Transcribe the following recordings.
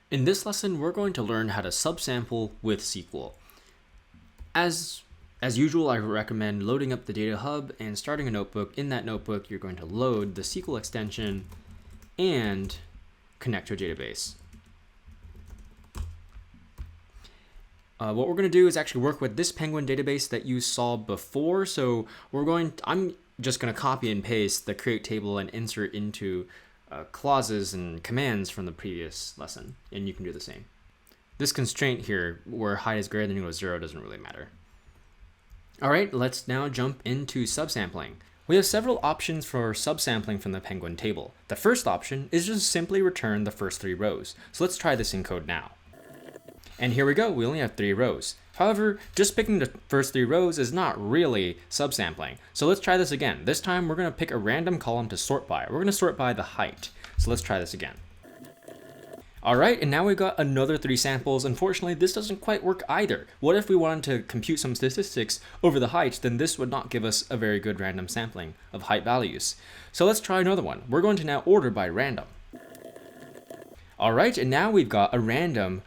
In this lesson, we're going to learn how to subsample with SQL. As usual, I recommend loading up the data hub and starting a notebook. In that notebook, you're going to load the SQL extension and connect to a database. What we're going to do is actually work with this Penguin database that you saw before. So I'm just going to copy and paste the create table and insert into clauses and commands from the previous lesson, and you can do the same. This constraint here, where height is greater than or equal to 0, doesn't really matter. All right, let's now jump into subsampling. We have several options for subsampling from the Penguin table. The first option is just simply return the first 3 rows. So let's try this in code now. And here we go, we only have 3 rows. However, just picking the first 3 rows is not really subsampling. So let's try this again. This time we're going to pick a random column to sort by. We're going to sort by the height. So let's try this again. All right, and now we've got another 3 samples. Unfortunately, this doesn't quite work either. What if we wanted to compute some statistics over the height? Then this would not give us a very good random sampling of height values. So let's try another one. We're going to now order by random. All right, and now we've got a random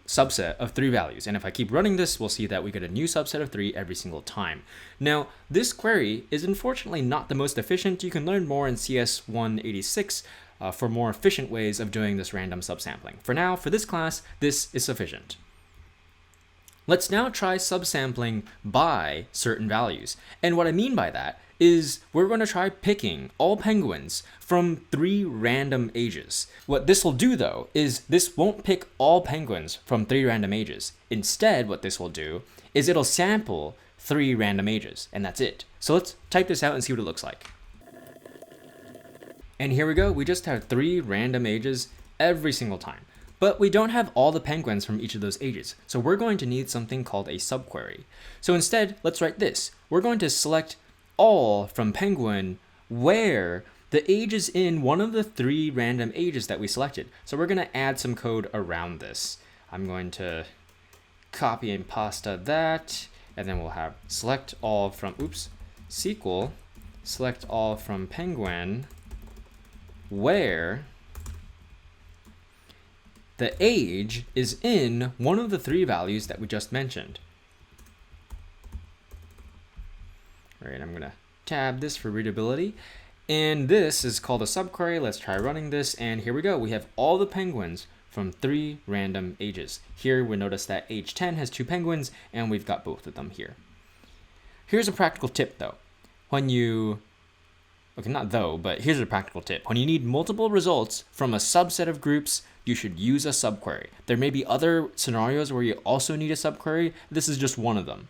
subset of 3 values. And if I keep running this, we'll see that we get a new subset of 3 every single time. Now, this query is unfortunately not the most efficient. You can learn more in CS 186 for more efficient ways of doing this random subsampling. For now, for this class, this is sufficient. Let's now try subsampling by certain values. And what I mean by that is we're going to try picking all penguins from 3 random ages. What this will do though is this won't pick all penguins from 3 random ages. Instead, what this will do is it'll sample 3 random ages, and that's it. So let's type this out and see what it looks like. And here we go, we just have 3 random ages every single time. But we don't have all the penguins from each of those ages, so we're going to need something called a subquery. So instead, let's write this. We're going to select all from penguin where the age is in one of the 3 random ages that we selected. So we're going to add some code around this. I'm going to copy and pasta that, and then we'll have select all from, SQL, select all from penguin where the age is in one of the 3 values that we just mentioned. All right, I'm gonna tab this for readability. And this is called a subquery. Let's try running this, and here we go. We have all the penguins from 3 random ages. Here we notice that age 10 has 2 penguins, and we've got both of them here. Here's a practical tip though. Here's a practical tip. When you need multiple results from a subset of groups, you should use a subquery. There may be other scenarios where you also need a subquery. This is just one of them.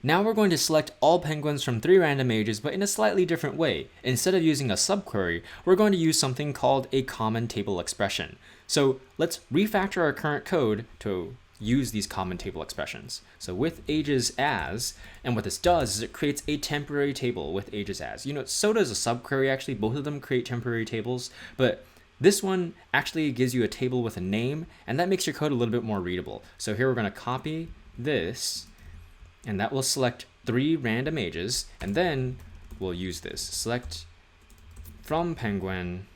Now we're going to select all penguins from 3 random ages, but in a slightly different way. Instead of using a subquery, we're going to use something called a common table expression. So let's refactor our current code to use these common table expressions. So with ages as, and what this does is it creates a temporary table with ages as. So does a subquery actually. Both of them create temporary tables, but this one actually gives you a table with a name, and that makes your code a little bit more readable. So here we're going to copy this, and that will select 3 random ages, and then we'll use this. Select from penguin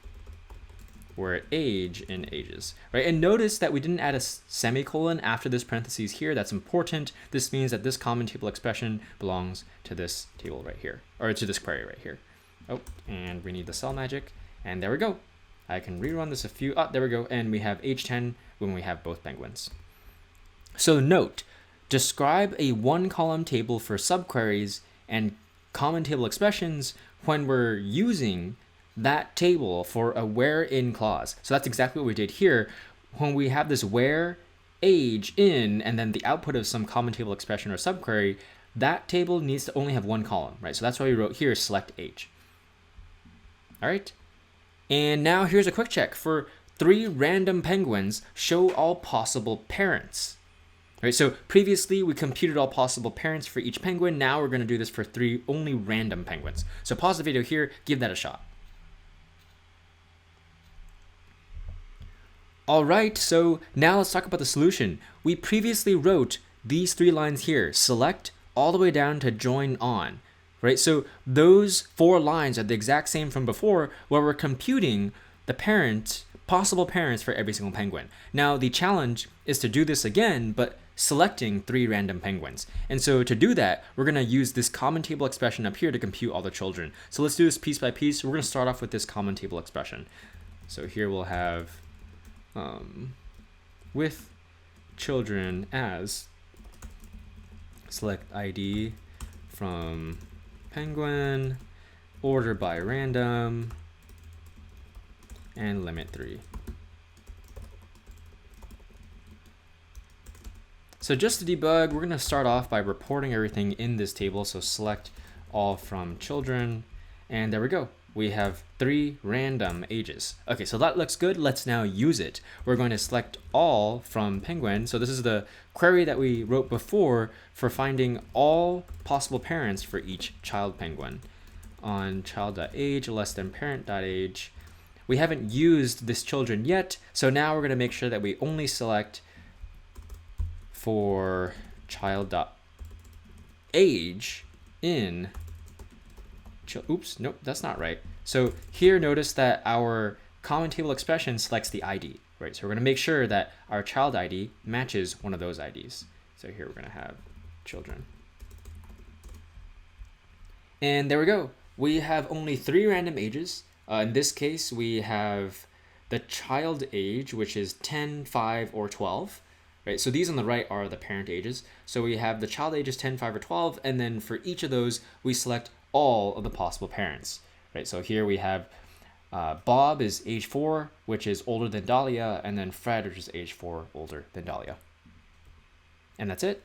where age in ages, right? And notice that we didn't add a semicolon after this parentheses here. That's important. This means that this common table expression belongs to this table right here, or to this query right here. Oh, and we need the cell magic, and there we go. I can rerun this there we go, and we have age 10 when we have both penguins. So note, describe a 1-column table for subqueries and common table expressions when we're using that table for a where in clause. So that's exactly what we did here. When we have this where age in and then the output of some common table expression or subquery, that table needs to only have 1 column, right? So that's why we wrote here select age. All right. And now here's a quick check. For 3 random penguins, show all possible parents. All right, so previously we computed all possible parents for each penguin. Now we're going to do this for 3 only random penguins. So pause the video here, give that a shot. All right, so now let's talk about the solution. We previously wrote these 3 lines here, select all the way down to join on, right? So those 4 lines are the exact same from before, where we're computing the parent possible parents for every single penguin. Now, the challenge is to do this again, but selecting 3 random penguins. And so to do that, we're going to use this common table expression up here to compute all the children. So let's do this piece by piece. We're going to start off with this common table expression. So here we'll have with children as select ID from penguin, order by random, and limit 3. So just to debug, we're going to start off by reporting everything in this table. So select all from children, and there we go. We have 3 random ages. Okay, so that looks good. Let's now use it. We're going to select all from penguin. So this is the query that we wrote before for finding all possible parents for each child penguin. On child.age less than parent.age. We haven't used this children yet, so now we're going to make sure that we only select for child.age in oops, nope, that's not right. So here, notice that our common table expression selects the ID, right? So we're going to make sure that our child ID matches one of those IDs. So here we're going to have children. And there we go. We have only 3 random ages. In this case, we have the child age, which is 10, 5, or 12. Right, so these on the right are the parent ages. So we have the child ages 10, 5, or 12, and then for each of those, we select all of the possible parents. Right, so here we have Bob is age 4, which is older than Dahlia, and then Fred, which is age 4, older than Dahlia. And that's it.